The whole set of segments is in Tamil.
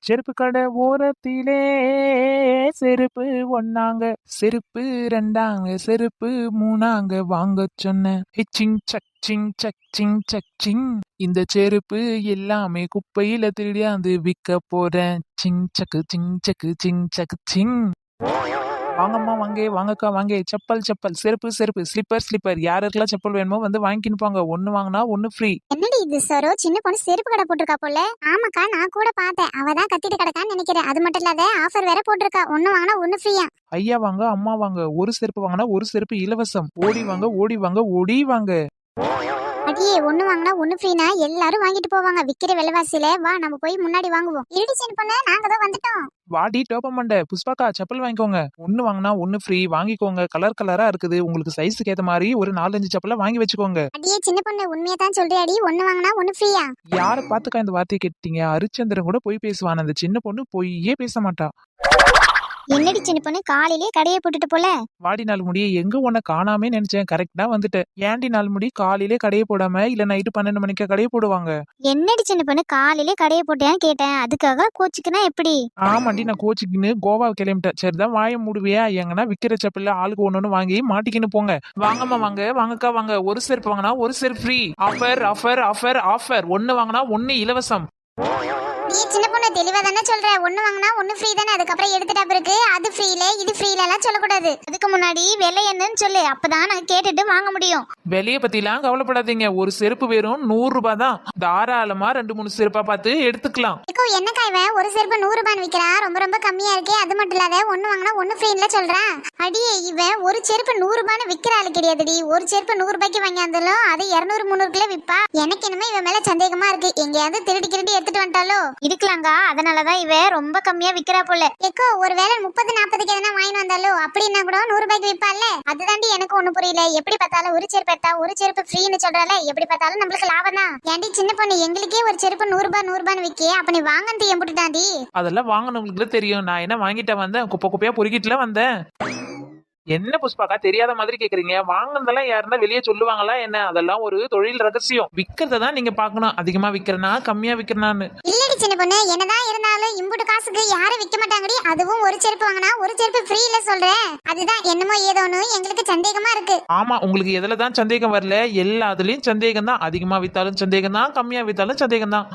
செருப்பு கடை ஓரத்திலே செருப்பு ஒண்ணாங்க, செருப்பு ரெண்டாங்க, செருப்பு மூணாங்க வாங்க சொன்னேன். ஹிச்சிங் சக் சிங் சக் சிங் சக் சிங். இந்த செருப்பு எல்லாமே குப்பையில திருடியாந்து விற்க போறேன். சிங் சக்கு சிங் சக்கு சிங் சக்கு சிங். வாங்கம்மா வாங்க, வாங்கக்கா வாங்க. செப்பல் செப்பல், செருப்பு செருப்பு, ஸ்லிப்பர் ஸ்லிப்பர், யாருக்கெல்லாம் செப்பல் வேணுமோ வந்து வாங்கின்னு போங்க. ஒன்னு வாங்கினா ஒன்னு ஃப்ரீ. என்னடி இது சரோ, சின்ன பொண்ணு செருப்பு கடை போட்டிருக்கா போல. ஆமாக்கா, நான் கூட பார்த்தேன். அவ தான் கத்திட்டு கிடக்கான்னு நினைக்கிறேன். அது மட்டும் இல்லாத ஆஃபர் வேற போட்டிருக்கா. ஒன்னு வாங்கினா ஒன்னு ஃப்ரீயா. ஐயா வாங்க, அம்மா வாங்க, ஒரு செருப்பு வாங்கினா ஒரு செருப்பு இலவசம். ஓடி வாங்க ஓடி வாங்க ஓடி வாங்க. அடியே, ஒன்னு வாங்கினா ஒன்னு ஃப்ரீனா எல்லாரும் வாங்கிட்டு போவாங்க விக்கிற விலைவாசியில. வா நம்ம போய் முன்னாடி வாங்குவோம். இருடி சின்ன பொண்ணு, நாங்க தான் வந்துட்டோம். வாடி டோப்ப மண்டை புஷ்பாக்கா, செப்பல் வாங்கிக்கோங்க. ஒன்னு வாங்கினா ஒன்னு ஃப்ரீ வாங்கிக்கோங்க. கலர் கலரா இருக்குது. உங்களுக்கு சைஸுக்கு ஏத்த மாதிரி ஒரு 4-5 செப்பல வாங்கி வச்சுக்கோங்க. அடியே சின்ன பொண்ணு, உண்மையா தான் சொல்றியாடி? ஒன்னு வாங்கினா ஒன்னு ஃப்ரீயா? யார பாத்துக்கா இந்த வார்த்தையை கேட்டீங்க? ஹரிச்சந்திரன் கூட போய் பேசுவான். அந்த சின்ன பொண்ணு பொய்யே பேச மாட்டா. என்னடி சின்ன பொண்ணு, காலையிலே கடையை போட்டுட்டு போல. வாடி நாள் முடி, எங்க உன்னை காணாமே நினைச்சேன். கரெக்டா வந்துட்டேன். ஏன்டி நாள் முடி காலையிலே கடையை போடாம இல்ல நைட்டு 12 மணிக்கு கடையை போடுவாங்க? என்னடி சின்ன பொண்ணு, காலையிலே கடையை போட்டியான்னு கேட்டேன். அதுக்காக கோச்சுக்குனா எப்படி? ஆமாண்டி, நான் கோச்சிக்கின்னு கோவா கிளம்பிட்டேன். சரிதான், வாய மூடுவியா? எங்கன்னா விக்கிற செப்பல்ல ஆளுக்கு ஒண்ணு வாங்கி மாட்டிக்கின்னு போங்க. வாங்கம்மா வாங்க, வாங்கக்கா வாங்க. ஒரு செருப்பு வாங்கினா ஒரு செருப்பு free. Offer offer offer offer. ஒன்னு வாங்கினா ஒன்னு இலவசம். நீ சின்ன பொண்ணு தெளிவா தானே சொல்ற. ஒன்னு வாங்கினா ஒன்னு ஃப்ரீ தானே. அதுக்கப்புறம் எடுத்துட்டா பிறகு அது ஃப்ரீல இது ஃப்ரீல எல்லாம் சொல்லக்கூடாது. அதுக்கு முன்னாடி விலை என்னன்னு சொல்லு, அப்பதான் நான் கேட்டுட்டு வாங்க முடியும். விலைய பத்திலாம் கவலைப்படாதீங்க. ஒரு செருப்பு வெறும் 100 ரூபாய் தான். தாராளமா 2-3 செருப்பா பார்த்து எடுத்துக்கலாம். என்னக்கா இவன் ஒரு செருப்பு 100 ரூபான்னு விக்கிறான்? ரொம்ப ரொம்ப கம்மியா இருக்கே. அது மட்டும் இல்லாத ஒன்னு வாங்கினா ஒன்னு ஃப்ரீன்னு சொல்றான். அடியே, இவன் ஒரு செருப்பு 100 ரூபான்னு விக்கிற ஆளு கிடையாதுடி. ஒரு செருப்பு 100 ரூபாய்க்கு வாங்கியாந்தாலும் அது 200-300 விப்பா. எனக்கு என்னமே இவன் மேல சந்தேகமா இருக்கு. எங்கேயாவது திருடி எடுத்துட்டு வந்துட்டாலோ இருக்கலாங்க. அதனாலதான் இவன் ரொம்ப கம்மியா விக்கிறா போல. எக்கோ ஒருவேளை 30-40க்கு எதனா வாங்கி வந்தாலோ அப்படின்னா கூட 100 ரூபாய்க்கு விப்பால. அதுதாண்டி எனக்கு ஒண்ணு புரியல. எப்படி பார்த்தாலும் ஒரு செருப்பு எடுத்தா ஒரு செருப்பு ஃப்ரீன்னு சொல்றால. எப்படி பார்த்தாலும் நம்மளுக்கு லாபம் தான். ஏன்டி சின்ன பொண்ணு, எங்களுக்கே ஒரு செருப்பு 100 ரூபான்னு விக்கே. அப்ப நீ வாங்கன்னு எம்பிட்டுதாண்டி? அதெல்லாம் வாங்கணுங்களுக்கு தெரியும். நான் என்ன வாங்கிட்ட வந்தேன்? குப்பை குப்பையா பொறுக்கிட்டுல வந்தேன். என்ன புஷ்பாக்கா தெரியாத மாதிரி கேக்குறீங்க? வாங்கினதெல்லாம் யாருன்னா வெளியே சொல்லுவாங்களா என்ன? அதெல்லாம் ஒரு தொழில் ரகசியம். விக்கிறதான் நீங்க பாக்கணும். அதிகமா விக்கிறனா கம்மியா விக்கிறனான்னு. இல்லடி சின்ன பொண்ணு, என்னதான் இருந்தாலும் இம்புட்டு காசுக்கு யாரும் விக்க மாட்டாங்கடி. அதுவும் ஒரு செருப்பு வாங்கினா ஒரு செருப்பு ஃப்ரீல சொல்றேன். அதுதான் என்னமோ ஏதோன்னு எங்களுக்கு சந்தேகமா இருக்கு. ஆமா, உங்களுக்கு எதுல தான் சந்தேகம் வரல? எல்லாத்துலயும் சந்தேகம் தான். அதிகமா வித்தாலும் சந்தேகம் தான், கம்மியா வித்தாலும் சந்தேகம் தான்.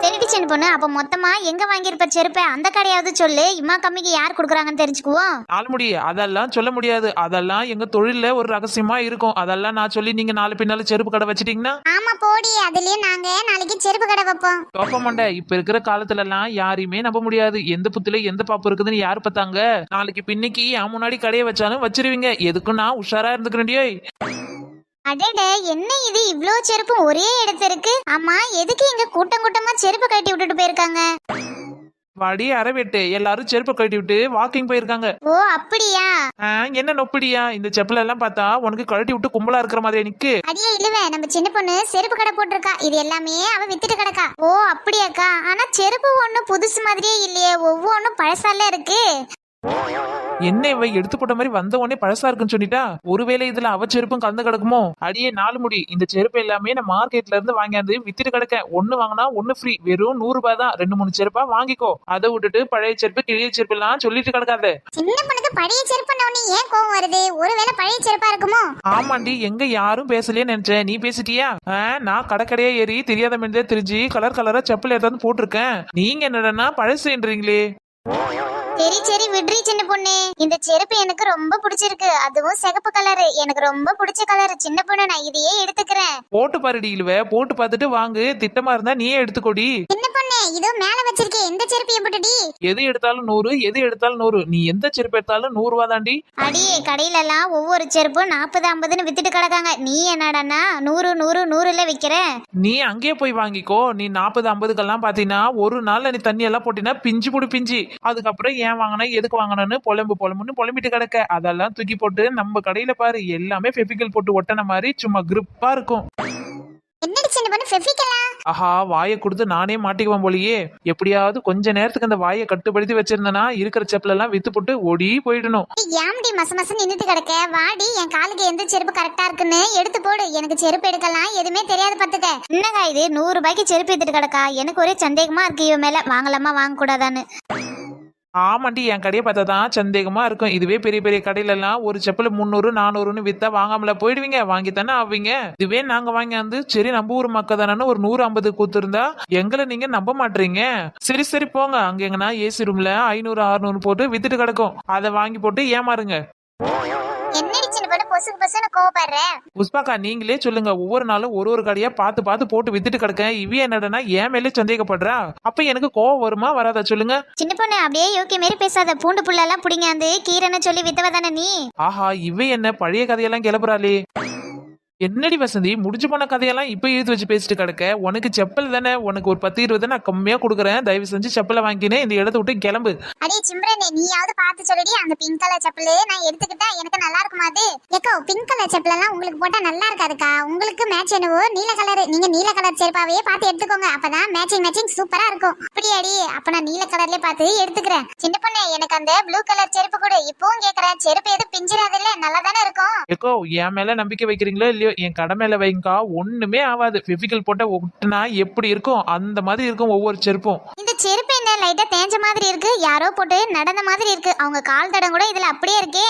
சரிடி சின்ன பொண்ணு, அப்ப மொத்தமா எங்க வாங்கியிருப்ப செருப்பை அந்த கடையாவது சொல்லு. இம்மா கம்மிக்கு யார் குடுக்குறாங்கன்னு தெரிஞ்சுக்குவோம். ஆல்முடி, அதெல்லாம் சொல்ல முடியாது. அதெல்லாம் எங்க தொழில ஒரு ரகசியமா இருக்கும். அதெல்லாம் நான் சொல்லி நீங்க நாலு பின்னால செருப்பு கடை வச்சிட்டீங்கன்னா. ஆமா போடி, அதுலயே நாங்க நாளைக்கு செருப்பு கடை வைப்போம். தோப்பமாண்ட, இப்ப இருக்கிற காலத்துல எல்லாம் யாரையுமே நம்ப முடியாது. எந்த புத்துல எந்த பாப்பு இருக்குதுன்னு யாரு பார்த்தாங்க? நாளைக்கு பின்னைக்கு என் முன்னாடி கடையை வச்சாலும் வச்சிருவீங்க. எதுக்கும் நான் உஷாரா இருந்துக்கிறேன்டியோ. அடடே, என்ன இது இவ்ளோ செருப்பு ஒரே இடத்துல இருக்கு? ஆமா, எதுக்கு இங்க கூட்டம் கூட்டமா செருப்பு கட்டி விட்டுட்டு போயிருக்காங்க? வாடி அரவேட்டு, எல்லாரும் செருப்பு கட்டி விட்டு வாக்கிங் போயிருக்காங்க. ஓ அப்படியா? என்ன நொப்படியா? இந்த செப்பல் எல்லாம் பார்த்தா உனக்கு கழட்டி விட்டு கும்பலா இருக்கிற மாதிரி நிக்கு. அடியே இல்லவே, நம்ம சின்ன பொண்ணு செருப்பு கடை போட்டிருக்கா. இது எல்லாமே அவ வித்துட்டு கிடக்கா. ஓ அப்படியாக்கா? ஆனா செருப்பு ஒண்ணும் புதுசு மாதிரியே இல்லையே, ஒவ்வொன்னும் பழசால இருக்கு. என்ன இவ எடுத்து போட்ட மாதிரி வந்த உடனே பழசா இருக்குன்னு சொல்லிட்டா? ஒருவேளை இதுல அவ செருப்பும் கலந்து கிடக்குமோ? அடியே நாலு முடி, இந்த செருப்பு எல்லாமே நான் மார்க்கெட்ல இருந்து வாங்கியாந்து வித்துட்டு கிடக்க. ஒண்ணு வாங்கினா ஒண்ணு ஃப்ரீ. வெறும் 100 ரூபாய் தான். 2-3 செருப்பா வாங்கிக்கோ. அதை விட்டுட்டு பழைய செருப்பு கிழிய செருப்பு எல்லாம் சொல்லிட்டு கிடக்காத. சின்ன பொண்ணுக்கு பழைய செருப்பு ஏன் கோவம் வருது? ஒருவேளை பழைய செருப்பா இருக்குமோ? ஆமாண்டி, எங்க யாரும் பேசலையே நினைச்சேன். நீ பேசிட்டியா? நான் கடைக்கடையா ஏறி தெரியாத மனிதே தெரிஞ்சு கலர் கலரா செப்பல் எடுத்தாந்து போட்டிருக்கேன். நீங்க என்னடனா பழசுன்றீங்களே. சரி சரி விட்ரி சின்ன பொண்ணு, இந்த செருப்பு எனக்கு ரொம்ப பிடிச்சிருக்கு. அதுவும் சிகப்பு கலரு, எனக்கு ரொம்ப பிடிச்ச கலர். சின்ன பொண்ணு, நான் இதையே எடுத்துக்கிறேன். போட்டு பாருடி இழுவ. போட்டு பார்த்துட்டு வாங்கு. திட்டமா இருந்தா நீயே எடுத்துக்கோடி. சின்ன பொண்ணு, இதோ மேல வச்சிருக்கேன். இந்த செருப்பு எப்படிடி? எது எடுத்தாலும் 100, எது எடுத்தாலும் 100. நீ எந்த செருப்பு எடுத்தாலும் 100 ரூபா தாண்டி. அடியே, கடையில எல்லாம் ஒவ்வொரு செருப்பும் 40-50ன்னு வித்துட்டு கிடக்காங்க. நீ என்னடானா 100-100-100ல விக்கிற? நீ அங்கேயே போய் வாங்கிக்கோ. நீ 40-50க்கெல்லாம் பாத்தீங்கன்னா ஒரு நாள்ல நீ தண்ணி எல்லாம் போட்டினா பிஞ்சு புடி பிஞ்சு. அதுக்கப்புறம் ஏன் வாங்கினா எதுக்கு வாங்கினு புலம்புன்னு புலம்பிட்டு கிடக்க. அதெல்லாம் தூக்கி போட்டு நம்ம கடையில பாரு, எல்லாமே ஃபெவிகல் போட்டு ஒட்டன மாதிரி சும்மா கிரிப்பா இருக்கும். என்னடி சின்ன பொண்ணு ஃபெவிக்கலா? ஆஹா, வாயை கொடுத்து நானே மாட்டிக்குவேன் போலியே. எப்படியாவது கொஞ்ச நேரத்துக்கு அந்த வாயை கட்டுப்படுத்தி வச்சிருந்தனா இருக்கிற செப்பலெல்லாம் வித்து போட்டு ஓடி போயிடணும். ஏம்டி மச நின்னுட்டு கிடக்க? வாடி, என் காலுக்கு எந்த செருப்பு கரெக்டா இருக்குன்னு எடுத்து போடு. எனக்கு செருப்பு எடுக்கலாம் எதுவுமே தெரியாது பாத்துக்க. என்னங்க இது 100 ரூபாய்க்கு செருப்பு எடுத்துட்டு கிடக்கா? எனக்கு ஒரே சந்தேகமா இருக்கு இவ மேல. வாங்கலாமா வாங்க கூடாதான்னு. ஆமாண்டி, என் கடையை பார்த்தா தான் சந்தேகமா இருக்கும். இதுவே பெரிய பெரிய கடையில எல்லாம் ஒரு செப்பல் 300 400ன்னு வித்தா வாங்காமல போயிடுவீங்க, வாங்கித்தானே ஆவீங்க. இதுவே நாங்க வாங்கி வந்து சரி நம்ம ஊர் மக்கள் தானே ஒரு 150 கூத்துருந்தா எங்களை நீங்க நம்ப மாட்டீங்க. சரி சரி போங்க, அங்க எங்கன்னா ஏசி ரூம்ல 500 600 போட்டு வித்துட்டு கிடக்கும், அதை வாங்கி போட்டு ஏமாறுங்க. என்னடி சின்ன பொண்ணு பொசுக்கு பொசுன்னு கோவப்படுற? புஷ்பாக்கா, நீங்களே சொல்லுங்க, ஒவ்வொரு நாளும் ஒரு கடையா பார்த்து பார்த்து போட்டு வித்துட்டு கிடக்க. இவ என்னடனா என் மேலே சந்தேகப்படுறா. அப்ப எனக்கு கோவம் வருமா வராதா சொல்லுங்க? சின்ன பொண்ணு அப்படியே யோக்கிய மாரி பேசாத. பூண்டு புல்லெல்லாம் புடிங்காந்து கீரைன்னு சொல்லி வித்தவ தானே நீ? ஆஹா, இவ என்ன பழைய கதையெல்லாம் கிளப்புறாளே. என்னடி வசந்தி, முடிஞ்சு போன கதையெல்லாம் இப்ப இழுத்து வச்சு பேசிட்டு கிடக்க. உனக்கு செப்பல் தானே, உனக்கு ஒரு 10 20 நான் கம்மியா கொடுக்குறேன். தயவு செஞ்சு செப்பலை வாங்கினே இந்த இடத்த விட்டு கிளம்பு. அடே சிம்ரனே, நீயாவது பார்த்து சொல்லுடி. அந்த பிங்க் கலர் செப்பல் நான் எடுத்துக்கிட்டா எனக்கு நல்லா இருக்குமா? அது ஏக்கோ பிங்க் கலர் செப்பல் எல்லாம் உங்களுக்கு போட்டா நல்லா இருக்காதுக்கா. உங்களுக்கு மேட்ச் என்னவோ நீல கலர். நீங்க நீல கலர் செருப்பாவே பார்த்து எடுத்துக்கோங்க, அப்பதான் மேட்சிங் சூப்பரா இருக்கும். அப்படியாடி? அப்ப நான் நீல கலர்லயே பார்த்து எடுத்துக்கிறேன். சின்ன பொண்ணு, எனக்கு அந்த ப்ளூ கலர் செருப்பு கொடு. இப்பவும் கேக்குறேன், செருப்பு எதுவும் பிஞ்சிடாது இல்ல? நல்லா தானே இருக்கும். ஏக்கோ, என் மேல நம்பிக்கை வைக்கிறீங்களோ இல்லையோ, என் கடை மேல வைங்கா, ஒண்ணுமே ஆகாது. ஃபெவிக்கல் போட்ட ஒட்டுனா எப்படி இருக்கும் அந்த மாதிரி இருக்கும் ஒவ்வொரு செருப்பும். இந்த செருப்பு என்ன லைட்டா தேஞ்ச மாதிரி இருக்கு? யாரோ போட்டு நடந்த மாதிரி இருக்கு. அவங்க கால் தடம் கூட இதுல அப்படியே இருக்கே.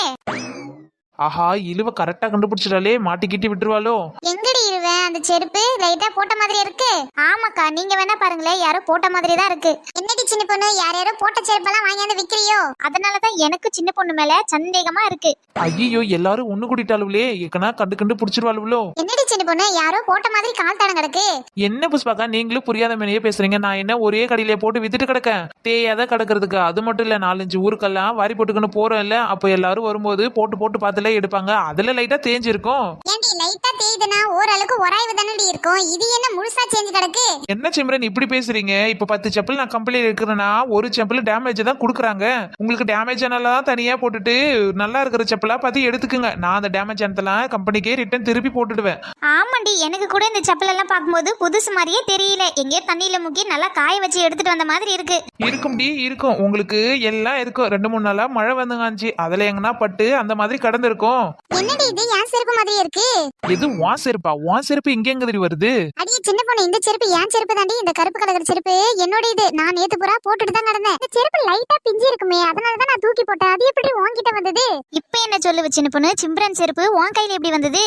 ஆஹா, இழுவ கரெக்டா கண்டுபிடிச்சிட்டாலே, மாட்டிக்கிட்டி விட்டுருவாளோ. எங்கடி இருவேன்? அந்த செருப்பு லைட்டா போட்ட மாதிரி இருக்கு. ஆமாக்கா, நீங்க வேணா பாருங்களேன், யாரோ போட்ட மாதிரி தான் இருக்கு. என்னடி சின்ன பொண்ணு, யாரோ போட்ட செருப்பெல்லாம் வாங்கியாந்து விக்கிறியோ? அதனாலதான் எனக்கு சின்ன பொண்ணு மேல சந்தேகமா இருக்கு. ஐயோ, எல்லாரும் ஒண்ணு கூட்டிட்டாளுவலே, ஏக்கனா கண்டு பிடிச்சிருவாளுவோ. என்னடி சின்ன பொண்ணு, யாரோ போட்ட மாதிரி கால் தடம் கிடக்கு. என்ன புஷ்பாக்கா, நீங்களும் புரியாத மேனையே பேசுறீங்க. நான் என்ன ஒரே கடையிலே போட்டு வித்துட்டு கிடக்கேன்? தேயாத கிடக்கிறதுக்கு. அது மட்டும் இல்ல, 4-5 ஊருக்கெல்லாம் வாரி போட்டுக்கன்னு போறோம் இல்ல, அப்ப எல்லாரும் வரும்போது போட்டு போட்டு பார்த்துல எடுப்பாங்க. அதுல லைட்டா தேஞ்சு இருக்கும். ஏண்டி லைட்டா தேய்துனா ஓரளவுக்கு ஒராய்வு தானடி இருக்கும். இது என்ன முழுசா சேஞ்ச் கிடக்கு? என்ன சிம்ரன் இப்படி பேசுறீங்க? இப்ப 10 செப்பல் நான் கம்பெனில இருக்கிறேன்னா ஒரு செப்பல் டேமேஜ் தான் கொடுக்குறாங்க. உங்களுக்கு டேமேஜ் ஆனலாம் தனியா போட்டுட்டு நல்லா இருக்கிற செப்பலா பார்த்து எடுத்துக்குங்க. நான் அந்த டேமேஜ் ஆனதெல்லாம் கம்பெனிக்கே ரிட்டர்ன் திருப்பி போட்டுடுவேன். ஆமாண்டி, எனக்கு கூட இந்த செப்பல் எல்லாம் பார்க்கும்போது புதுசு மாதிரியே தெரியல. எங்கேயோ தண்ணியில முக்கி நல்லா காய வச்சு எடுத்துட்டு வந்த மாதிரி இருக்கு. இருக்கும் உங்களுக்கு எல்லாம் இருக்கும். 2-3 நாளா மழை வந்துங்காஞ்சி, அதுல எங்கன்னா பட்டு அந்த மாதிரி கடந்து இருக்கும். என்னடி இது என் செருப்பு மாதிரியே இருக்கு? எது உன் செருப்பா? உன் செருப்பு இங்க எங்க தெரியும் வருது? அடியே சின்ன பொண்ணு, இந்த செருப்பு என் செருப்பு தாண்டி. இந்த கருப்பு கலர் செருப்பு என்னோட. இது நான் நேத்து பூரா போட்டுட்டு தான் கிடந்தேன். இந்த செருப்பு லைட்டா பிஞ்சி இருக்குமே, அதனாலதான் நான் தூக்கி போட்டேன். அது எப்படி உன்கிட்ட வந்தது? இப்ப என்ன சொல்லு சின்ன பொண்ணு, சிம்ரன் செருப்பு உன் கையில எப்படி வந்தது?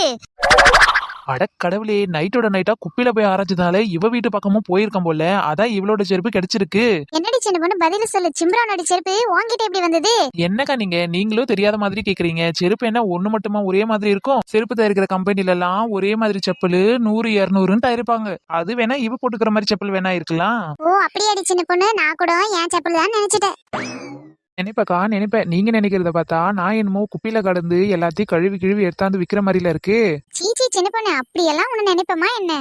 அட கடவுளே, நைட்டோட நைட்டா குப்பில போய் ஆராய்ச்சதால இவ வீட்டு பக்கமும் போயிருக்கோம் போல. அதான் இவளோட செருப்பு கிடைச்சிருக்கு. என்னடி சின்ன பொண்ணு பதில சொல்லு. சிம்ரனோட செருப்பு உன்கிட்ட எப்படி வந்தது? என்னக்கா நீங்களும் தெரியாத மாதிரி கேக்குறீங்க. செருப்பு என்ன ஒண்ணு மட்டுமா ஒரே மாதிரி இருக்கும்? செருப்பு தயாரிக்கிற கம்பெனில எல்லாம் ஒரே மாதிரி செப்பல் 100 200ன்னு தயாரிப்பாங்க. அது வேணா இவ போட்டுக்கிற மாதிரி செப்பல் வேணா இருக்கலாம். ஓ அப்படியாடி சின்ன பொண்ணு, நான் கூட என் செப்பல் தான் நினைச்சிட்டேன். நினைப்பேன். நீங்க நினைக்கிறத பார்த்தா நான் என்னமோ குப்பில கடந்து எல்லாத்தையும் கழுவி எடுத்தாந்து விக்கிற மாதிரில இருக்கு. சீச்சி சின்ன பொண்ணு, அப்படியெல்லாம் உன்னை நினைப்பமா என்ன?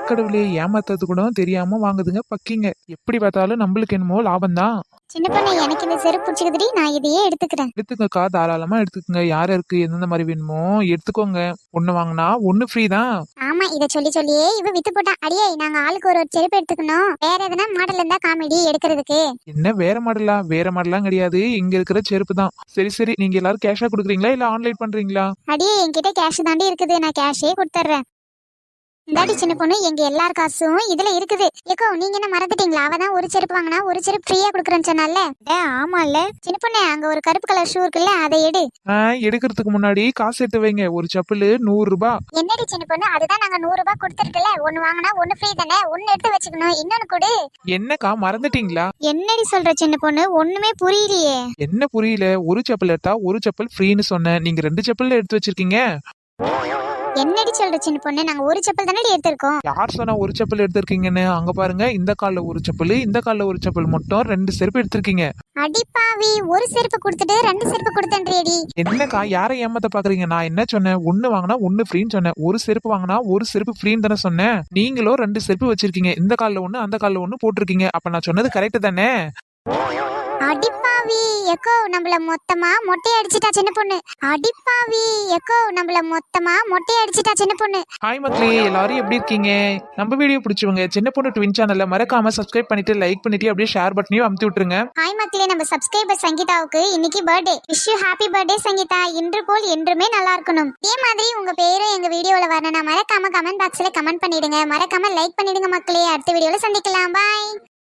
கடவுளே, ஏமாத்தது கூட தெரியாம வாங்குதுங்க பக்கிங்க. எப்படி பார்த்தாலும் நம்மளுக்கு என்னமோ லாபம் தான். சின்ன பொண்ணு, எனக்கு இந்த செருப்பு பிடிச்சிக்குதுடி. நான் இதையே எடுத்துக்கிறேன். எடுத்துக்கக்கா, தாராளமா எடுத்துக்கங்க. யாருக்கு எந்தெந்த மாதிரி வேணுமோ எடுத்துக்கோங்க. ஒண்ணு வாங்கினா ஒண்ணு ஃப்ரீ தான். ஆமா, இத சொல்லியே இவ வித்து போட்டா. அடியே, நாங்க ஆளுக்கு ஒரு செருப்பு எடுத்துக்கணும். வேற எதனா மாடல் இருந்தா காமெடி எடுக்கிறதுக்கு. என்ன வேற மாடலாம் கிடையாது, இங்க இருக்கிற செருப்பு தான். சரி, நீங்க எல்லாரும் கேஷா குடுக்குறீங்களா இல்ல ஆன்லைன் பண்றீங்களா? அடியே, என்கிட்ட கேஷ் தாண்டி இருக்குது. நான் கேஷே கொடுத்துறேன். இந்தாடி சின்ன பொண்ணு, எங்க எல்லார் காசும் இதுல இருக்குது. ஏக்கோ, நீங்க என்ன மறந்துட்டீங்களா? அவதான் ஒரு செருப்பு வாங்கினா ஒரு செருப்பு ஃப்ரீயா குடுக்கறேன்னு சொன்னால. ஆமா இல்ல சின்ன பொண்ணு, அங்க ஒரு கருப்பு கலர் ஷூ இருக்குல்ல, அதை எடு. எடுக்கிறதுக்கு முன்னாடி காசு எடுத்து வைங்க. ஒரு செப்பல் 100 ரூபாய். என்னடி சின்ன பொண்ணு, அதுதான் நாங்க 100 ரூபாய் கொடுத்துருக்கல. ஒன்னு வாங்கினா ஒன்னு ஃப்ரீ தானே. ஒன்னு எடுத்து வச்சுக்கணும், இன்னொன்னு கொடு. என்னக்கா மறந்துட்டீங்களா? என்னடி சொல்ற சின்ன பொண்ணு, ஒண்ணுமே புரியலையே. என்ன புரியல? ஒரு செப்பல் எடுத்தா ஒரு செப்பல் ஃப்ரீன்னு சொன்னேன். நீங்க 2 செப்பல் எடுத்து வச்சிருக்கீங்க. என்னடி சொல்ற சின்ன பொண்ணு, நாங்க ஒரு செப்பல் தானே எடுத்திருக்கோம். யார் சொன்னா ஒரு செப்பல் எடுத்திருக்கீங்கன்னு? அங்க பாருங்க, இந்த கால்ல ஒரு செப்பல், இந்த கால்ல ஒரு செப்பல், மட்டும் 2 செருப்பு எடுத்திருக்கீங்க. அடிப்பாவி, ஒரு செருப்பு கொடுத்துட்டு 2 செருப்பு கொடுத்தேன்றியடி. என்னக்கா, யாரை ஏமாத்த பாக்குறீங்க? நான் என்ன சொன்னேன்? ஒண்ணு வாங்கினா ஒண்ணு ஃப்ரீன்னு சொன்னேன். ஒரு செருப்பு வாங்கினா ஒரு செருப்பு ஃப்ரீன்னு தானே சொன்னேன். நீங்களும் 2 செருப்பு வச்சிருக்கீங்க. இந்த கால்ல ஒண்ணு அந்த கால்ல ஒண்ணு போட்டிருக்கீங்க. அப்ப நான் சொன்னது கரெக்ட் தானே? அடிப்பாவி எக்கோ நம்மள மொத்தமா மொட்டை அடிச்சிட்டா சின்ன பொண்ணு. அடிப்பாவி எக்கோ நம்மள மொத்தமா மொட்டை அடிச்சிட்டா சின்ன பொண்ணு. ஹாய் மக்களே, எல்லாரும் எப்படி இருக்கீங்க? நம்ம வீடியோ பிடிச்சவங்க சின்ன பொண்ணு ட்வின் சேனல்ல மறக்காம சப்ஸ்கிரைப் பண்ணிட்டு லைக் பண்ணிட்டு அப்படியே ஷேர் பட்டனையும் அமுத்தி விட்டுருங்க. ஹாய் மக்களே, நம்ம சப்ஸ்கிரைபர் சங்கீதாவுக்கு இன்னைக்கு birthday. Wish you happy birthday Sangeetha. இன்று போல் என்றுமே நல்லா இருக்கணும். இதே மாதிரி உங்க பேரும் எங்க வீடியோல வரணும்னா மறக்காம கமெண்ட் பாக்ஸ்ல கமெண்ட் பண்ணிடுங்க. மறக்காம லைக் பண்ணிடுங்க மக்களே. அடுத்த வீடியோல சந்திக்கலாம். பாய்.